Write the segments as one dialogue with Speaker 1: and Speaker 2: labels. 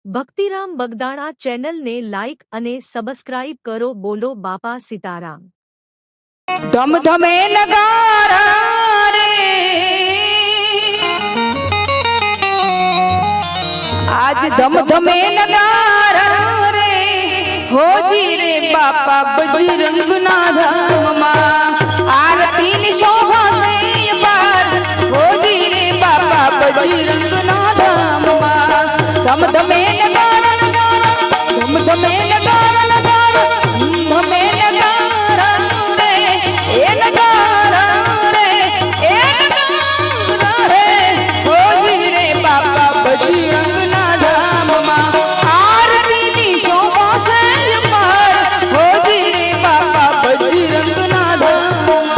Speaker 1: ભક્તિરામ બગદાણા ચેનલને લાઇક અને સબસ્ક્રાઇબ કરો. બોલો બાપા સીતારામ.
Speaker 2: ધમધમે નગારા રે આજ ધમધમે નગારા રે હોજી રે બાપા બજરંગના ધામમાં આરતી ની શોભા છે બાર હોજી રે બાપા બજરંગના ધામમાં ધમધમે નગારા નગારા ધમધમે નગારા નગારા ધમધમે નગારા રે એ નગારા રે એ નગારા રે હોજી રે બાપા બજરંગના ધામમાં આરતી ની શોભા છે પાર હોજી રે બાપા બજરંગના ધામમાં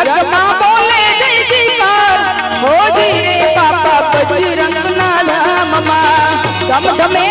Speaker 2: જગમાં બોલે જય જયકાર હોજી રે બાપા બજરંગના ધામમાં ધમધમે